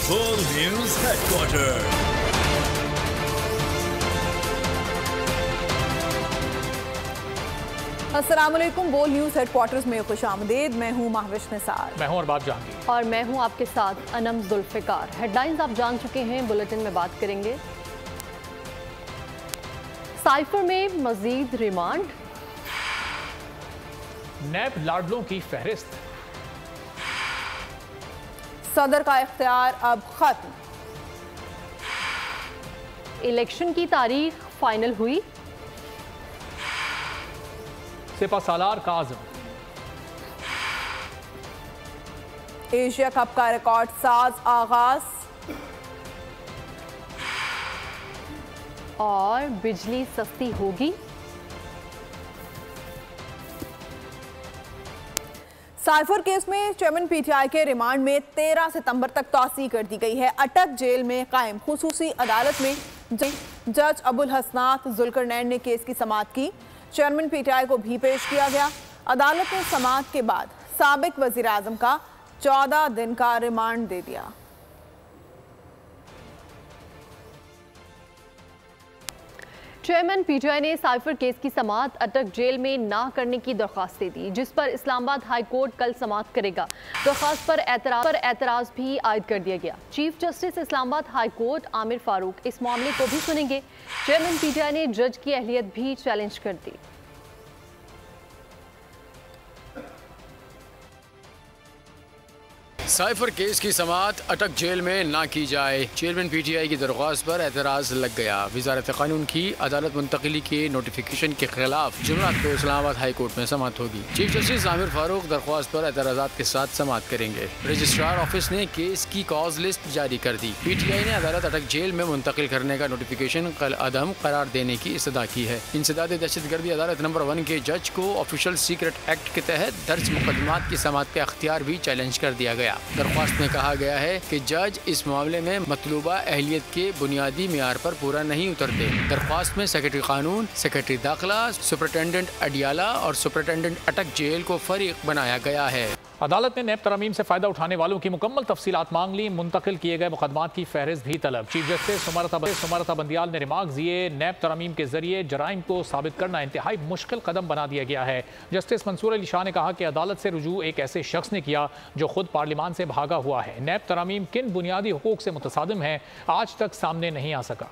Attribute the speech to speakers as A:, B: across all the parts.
A: Full News Headquarters।
B: अस्सलामुअलैकुम। बोल news headquarters में खुशामदीद। मैं हूँ महविश निसार।
C: मैं हूँ अरबाब जहांगीर
D: और मैं हूँ आपके साथ अनम जुल्फिकार। हेडलाइंस आप जान चुके हैं, बुलेटिन में बात करेंगे। साइफर में मजीद रिमांड,
C: नैब लाडलों की फहरिस्त,
B: सदर का इख्तियार अब खत्म,
D: इलेक्शन की तारीख फाइनल हुई,
C: सिपहसालार का आज़म,
B: एशिया कप का रिकॉर्ड साज आगाज
D: और बिजली सस्ती होगी।
B: साइफर केस में चेयरमैन पीटीआई के रिमांड में 13 सितंबर तक तौसी कर दी गई है। अटक जेल में कायम खुसूसी अदालत में जज अबुल हसनात जुल्करनैन ने केस की समाअत की। चेयरमैन पीटीआई को भी पेश किया गया। अदालत ने समाअत के बाद साबिक वजीर आजम का 14 दिन का रिमांड दे दिया।
D: चेयरमैन पीटीआई ने साइफर केस की समाअत अटक जेल में ना करने की दरख्वास्त दे दी, जिस पर इस्लामाबाद हाई कोर्ट कल समाअत करेगा। दरख्वास्त पर एतराज भी आयद कर दिया गया। Chief justice Islamabad high court Aamir Farooq इस मामले को भी सुनेंगे। चेयरमैन पीटीआई ने जज की अहलियत भी चैलेंज कर दी।
E: साइफर केस की समाअत अटक जेल में ना की जाए। चेयरमैन पीटीआई की दरख्वास्त पर एतराज़ लग गया। वजारत कानून की अदालत मुंतकिली के नोटिफिकेशन के खिलाफ जुमरात को इस्लामाबाद हाई कोर्ट में समाअत होगी। चीफ जस्टिस आमिर फारूक दरख्वास्त पर एतराज़ात के साथ समाअत करेंगे। रजिस्ट्रार ऑफिस ने केस की कॉज लिस्ट जारी कर दी। पीटीआई ने अदालत अटक जेल में मुंतकिल करने का नोटिफिकेशन कल अदम करार देने की इस्तदा की है। इंसदाद दहशतगर्दी अदालत नंबर 1 के जज को ऑफिशियल सीक्रेट एक्ट के तहत दर्ज मुकदमात की समाअत का अख्तियार भी चैलेंज कर दिया गया। दरख्वास्त में कहा गया है कि जज इस मामले में मतलूबा अहलियत के बुनियादी मियार पर पूरा नहीं उतरते। दरख्वास्त में सेक्रेटरी कानून, सेक्रेटरी दाखिला, सुपरिटेंडेंट अडियाला और सुपरिटेंडेंट अटक जेल को फरीक बनाया गया है।
C: अदालत ने नैब तरमीम से फ़ायदा उठाने वालों की मुकम्मल तफसीलात मांग ली। मुंतकिल किए गए मुकदमात की फहरिस्त भी तलब। चीफ जस्टिस सुमरता बंदियाल ने रिमार्क दिए, नैब तरमीम के जरिए जराइम को साबित करना इंतहाई मुश्किल कदम बना दिया गया है। जस्टिस मंसूर अली शाह ने कहा कि अदालत से रुजू एक ऐसे शख्स ने किया जो खुद पार्लियामान से भागा हुआ है। नैब तरमीम किन बुनियादी हुकूक से मुतसादिम है, आज तक सामने नहीं आ सका।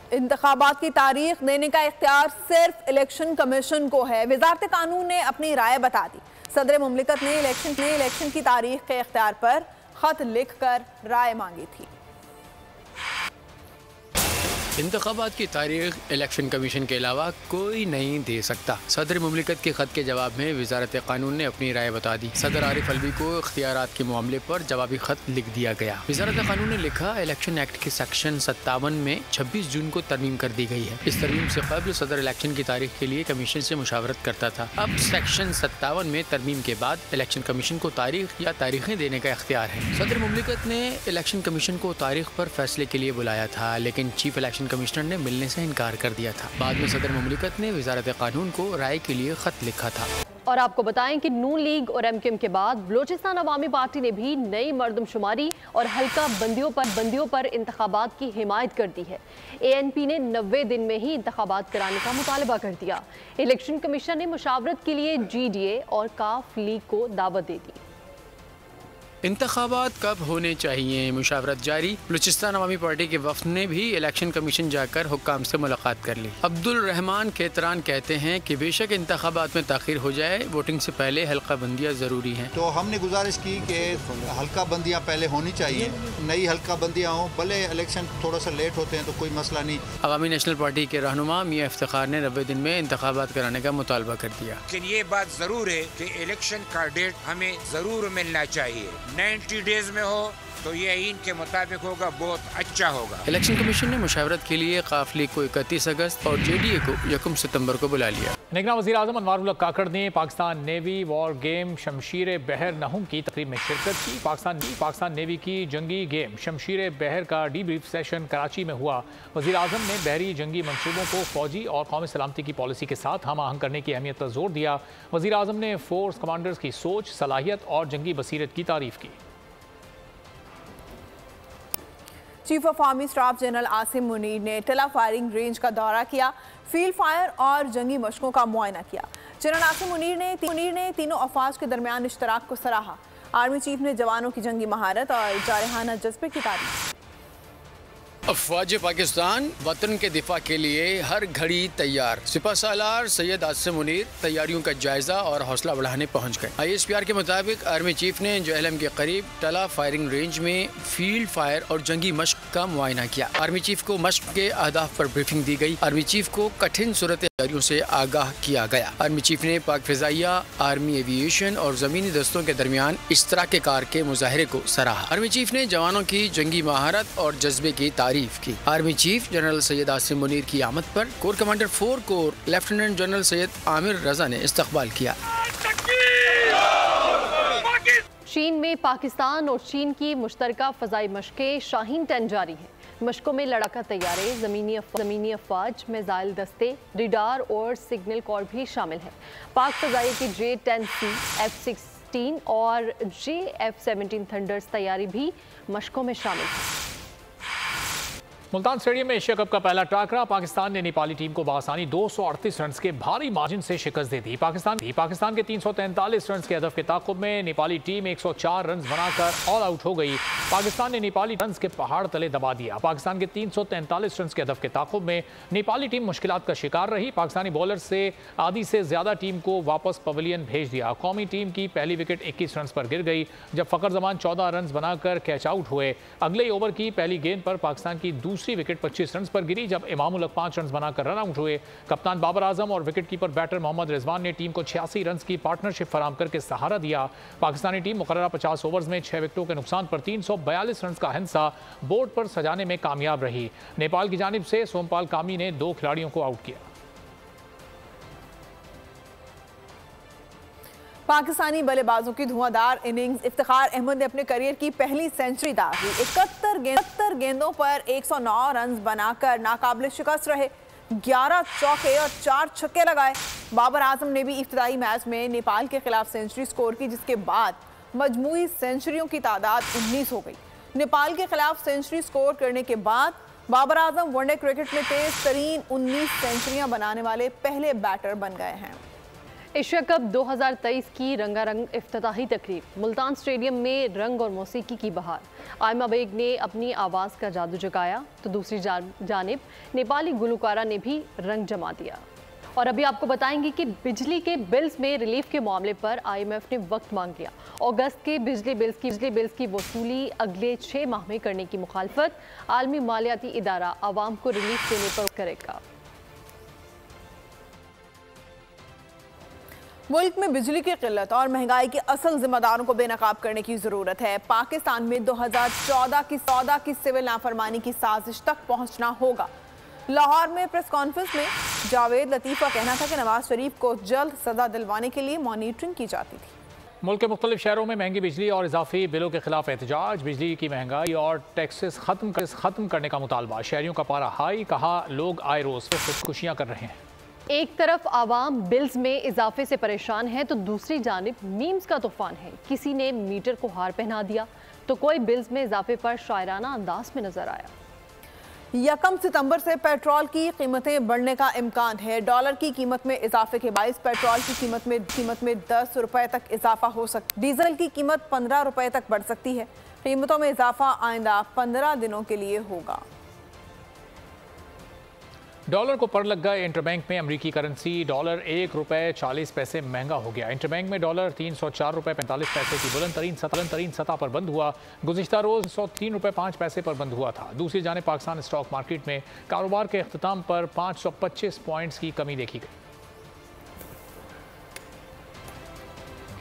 B: इंतखाबात की तारीख देने का इख्तियार सिर्फ इलेक्शन कमीशन को है। वजारत कानून ने अपनी राय बता दी। सदर मुमलिकत ने इलेक्शन की तारीख के इख्तियार पर खत लिखकर राय मांगी थी।
E: इंतखाबात की तारीख इलेक्शन कमीशन के अलावा कोई नहीं दे सकता। सदर मुमलिकत के खत के जवाब में वजारत कानून ने अपनी राय बता दी। सदर आरिफ अलवी को इख्तियारात के मामले पर जवाबी खत लिख दिया गया। वजारत कानून ने लिखा, इलेक्शन एक्ट के सेक्शन 57 में 26 जून को तरमीम कर दी गई है। इस तरमीम से कबल सदर इलेक्शन की तारीख के लिए कमीशन से मुशावरत करता था। अब सेक्शन 57 में तरमीम के बाद इलेक्शन कमीशन को तारीख या तारीखें देने का इख्तियार है। सदर मुमलिकत ने इलेक्शन कमीशन को तारीख पर फैसले के लिए बुलाया था, लेकिन चीफ इलेक्शन कमिश्नर ने मिलने से इनकार कर दिया था। बाद में सदर मुमलिकत ने वजारत कानून को राय के लिए खत लिखा था।
D: और आपको बताएं कि नून लीग और एमक्यूएम के बाद बलोचिस्तान अवामी पार्टी ने भी नई मर्दमशुमारी और हल्का बंदियों पर इंतखाबात की हिमायत कर दी है। एएनपी ने 90 दिन में ही इंतखाबात कराने का मुतालबा कर दिया। इलेक्शन कमीशन ने मुशावरत के लिए GDA और काफ लीग को दावत दे दी।
E: इंतखाबात कब होने चाहिए, मुशावरत जारी। बलूचिस्तान अवामी पार्टी के वफ्द ने भी इलेक्शन कमीशन जाकर हुक्काम से मुलाकात कर ली। अब्दुल रहमान केतरान कहते हैं कि बेशक इंतखाबात में ताखीर हो जाए, वोटिंग से पहले हल्का बंदियाँ जरूरी हैं।
F: तो हमने गुजारिश की कि हल्का बंदियाँ पहले होनी चाहिए, नई हल्का बंदियाँ हों, भले इलेक्शन थोड़ा सा लेट होते हैं तो कोई मसला नहीं।
E: अवामी नेशनल पार्टी के रहनुमा मियां इफ्तिखार ने 90 दिन में इंतखाबात कराने का मुतालबा कर दिया।
G: लेकिन ये बात जरूर है कि इलेक्शन का डेट हमें जरूर मिलना चाहिए। 90 डेज में हो तो ये इनके मुताबिक होगा, बहुत अच्छा होगा।
E: इलेक्शन कमीशन ने मुशावरत के लिए काफ लीग को 31 अगस्त और JDA को 1 सितंबर को बुला लिया।
C: निगरान वज़ीर आज़म अनवारुल्लाह काकड़ ने पाकिस्तान नेवी वॉर गेम शमशीर बहर नहुम की तकरीब में शिरकत की। पाकिस्तान नेवी की जंगी गेम शमशीर बहर का डीब्रीफ सेशन कराची में हुआ। वज़ीर आज़म ने बहरी जंगी मनसूबों को फौजी और कौमी सलामती की पॉलिसी के साथ हम आहंग करने की अहमियत पर जोर दिया। वज़ीर आज़म ने फोर्स कमांडर्स की सोच, सलाहियत और जंगी बसीरत की तारीफ की।
B: Chief of army staff general Asim Munir ने टिला फायरिंग रेंज का दौरा किया, फील्ड फायर और जंगी मशकों का मुआयना किया। जनरल आसिम मुनीर ने तीनों अफवाज के दरमियान इश्तराक को सराहा। आर्मी चीफ ने जवानों की जंगी महारत और जारहाना जज्बे की तारीफ।
E: अफवाज पाकिस्तान वतन के दिफा के लिए हर घड़ी तैयार। सिपहसालार सैयद आसिम मुनीर तैयारियों का जायजा और हौसला बढ़ाने पहुंच गए। ISPR के मुताबिक आर्मी चीफ ने JLM के करीब टला फायरिंग रेंज में फील्ड फायर और जंगी मश्क का मुआयना किया। आर्मी चीफ को मश्क के अहदाफ पर ब्रीफिंग दी गई। आर्मी चीफ को कठिन सूरत तैयारियों से आगाह किया गया। आर्मी चीफ ने पाक फिजाइया, आर्मी एविएशन और जमीनी दस्तों के दरमियान इश्तराके कार के मुजाहरे को सराहा। आर्मी चीफ ने जवानों की जंगी महारत और जज्बे की तारीफ की। Army chief general Syed Asim Munir की आमद पर corps commander 4 corps lieutenant general Syed Amir Raza ने इस्तकबाल किया।
D: चीन में पाकिस्तान और चीन की मुश्तरका फजाई मशकें शाहीन 10 जारी है। मशकों में लड़ाका तैयारे, ज़मीनी अफवाज, मिसाइल दस्ते, रिडार और सिग्नल कॉर भी शामिल है। पाक फजाई की J-10C, F-16 और JF-17 थंडर्स तैयारी भी मशकों में शामिल है।
C: मुल्तान स्टेडियम में एशिया कप का पहला टाकरा, पाकिस्तान ने नेपाली टीम को बासानी 238 रन के भारी मार्जिन से शिकस्त दे दी। पाकिस्तान के 343 रन के हदफ के ताक़ुब में नेपाली टीम 104 रन बनाकर ऑल आउट हो गई। पाकिस्तान ने नेपाली रन के पहाड़ तले दबा दिया। पाकिस्तान के 343 रन के हदफ के ताक़ुब में नेपाली टीम मुश्किलात का शिकार रही। पाकिस्तानी बॉलर से आधी से ज्यादा टीम को वापस पवेलियन भेज दिया। कौमी टीम की पहली विकेट 21 रन पर गिर गई, जब फ़खर जमान 14 रन बनाकर कैच आउट हुए। अगले ओवर की पहली गेंद पर पाकिस्तान की दूसरी विकेट 25 रन पर गिरी, जब इमामुल हक 5 रन बनाकर रन आउट हुए। कप्तान बाबर आजम और wicket keeper batter Mohammad Rizwan ने टीम को 86 रन की पार्टनरशिप फराम करके सहारा दिया। पाकिस्तानी टीम मुकर्ररा 50 ओवर्स में 6 विकेटों के नुकसान पर 342 रन का हिस्सा बोर्ड पर सजाने में कामयाब रही। नेपाल की जानिब से सोमपाल कामी ने 2 खिलाड़ियों को आउट किया।
B: पाकिस्तानी बल्लेबाजों की धुआंधार इनिंग्स। इफ्तिखार अहमद ने अपने करियर की पहली सेंचुरी दागी। 71 गेंदों पर 109 रन बनाकर नाकाबिल शिकस्त रहे। 11 चौके और 4 छक्के लगाए। बाबर आजम ने भी इफ्तिदाई मैच में नेपाल के खिलाफ सेंचुरी स्कोर की, जिसके बाद मजमूई सेंचुरियों की तादाद 19 हो गई। नेपाल के खिलाफ सेंचुरी स्कोर करने के बाद बाबर आजम वनडे क्रिकेट में तेज तरीन 19 सेंचुरियां बनाने वाले पहले बैटर बन गए हैं।
D: एशिया कप 2023 की रंगारंग इफ्तिताही तकरीब। मुल्तान स्टेडियम में रंग और मौसीकी की बहार। आयमा बेग ने अपनी आवाज़ का जादू जगाया, तो दूसरी जानिब नेपाली गुलकारा ने भी रंग जमा दिया। और अभी आपको बताएंगे कि बिजली के बिल्स में रिलीफ के मामले पर IMF ने वक्त मांग लिया। अगस्त के बिजली बिल्स की वसूली अगले 6 माह में करने की मुखालफत। आलमी मालियाती इदारा आवाम को रिलीफ देने पर करेगा।
B: मुल्क में बिजली की किल्लत और महंगाई के असल जिम्मेदारों को बेनकाब करने की जरूरत है। पाकिस्तान में 2014 की सिविल नाफरमानी की साजिश तक पहुंचना होगा। लाहौर में प्रेस कॉन्फ्रेंस में जावेद लतीफ़ का कहना था कि नवाज शरीफ को जल्द सजा दिलवाने के लिए मॉनिटरिंग की जाती थी।
C: मुल्क के मुख्तलिफ शहरों में महंगी बिजली और इजाफी बिलों के खिलाफ एहतजाज। बिजली की महंगाई और टैक्सेस खत्म करने का मुतालबा। शहरियों का पारा हाई, कहा लोग आए रोज खुदकुशियां कर रहे हैं।
D: एक तरफ आवाम बिल्स में इजाफे से परेशान है, तो दूसरी जानिब मीम्स का तूफान है। किसी ने मीटर को हार पहना दिया, तो कोई बिल्स में इजाफे पर शायराना अंदाज में नजर आया।
B: 1 सितंबर से पेट्रोल की कीमतें बढ़ने का इम्कान है। डॉलर की कीमत में इजाफे के बाइस पेट्रोल की कीमत में 10 रुपए तक इजाफा हो सकता। डीजल की कीमत 15 रुपए तक बढ़ सकती है। कीमतों में इजाफा आइंदा 15 दिनों के लिए होगा।
C: डॉलर को पर लग गए। इंटरबैंक में अमरीकी करेंसी डॉलर 1 रुपये 40 पैसे महंगा हो गया। इंटरबैंक में डॉलर 304 रुपये 45 पैसे की बुलंद तरीन सतह पर बंद हुआ। गुज़िश्ता रोज़ 103 रुपये 5 पैसे पर बंद हुआ था। दूसरी जाने पाकिस्तान स्टॉक मार्केट में कारोबार के अख्ताम पर 525 पॉइंट्स की कमी देखी गई।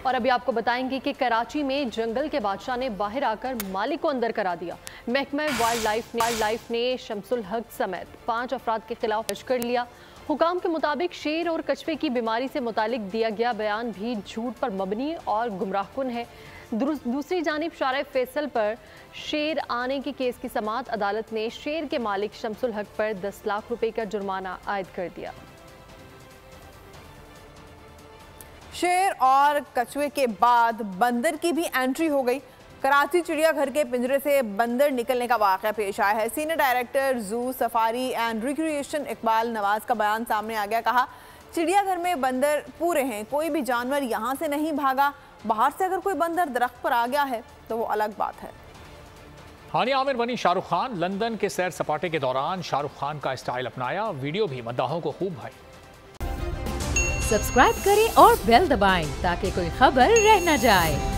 D: और अभी आपको बताएंगे कि कराची में जंगल के बादशाह ने बाहर आकर मालिक को अंदर करा दिया। महकमा वाइल्ड लाइफ ने शमसुल हक समेत 5 अफराद के खिलाफ दर्ज कर लिया। हुकाम के मुताबिक शेर और कछुए की बीमारी से मुतालिक दिया गया बयान भी झूठ पर मबनी और गुमराहकुन है। दूसरी जानिब शारा फैसल पर शेर आने के केस की समाअत अदालत ने शेर के मालिक शमसुल हक पर 10 लाख रुपए का जुर्माना आयद कर दिया। शेर और कछुए के बाद बंदर की भी एंट्री हो गई।
B: कराची चिड़ियाघर के पिंजरे से बंदर निकलने का वाक़या पेश आया है। Senior director zoo safari and recreation Iqbal Nawaz का बयान सामने आ गया। कहा, चिड़ियाघर में बंदर पूरे हैं, कोई भी जानवर यहाँ से नहीं भागा। बाहर से अगर कोई बंदर दरख्त पर आ गया है तो वो अलग बात है।
C: हानिया आमिर बनी शाहरुख खान। लंदन के सैर सपाटे के दौरान शाहरुख खान का स्टाइल अपनाया, वीडियो भी मद्दाहों को खूब भाई।
H: सब्सक्राइब करें और बेल दबाएं ताकि कोई खबर रह न जाए।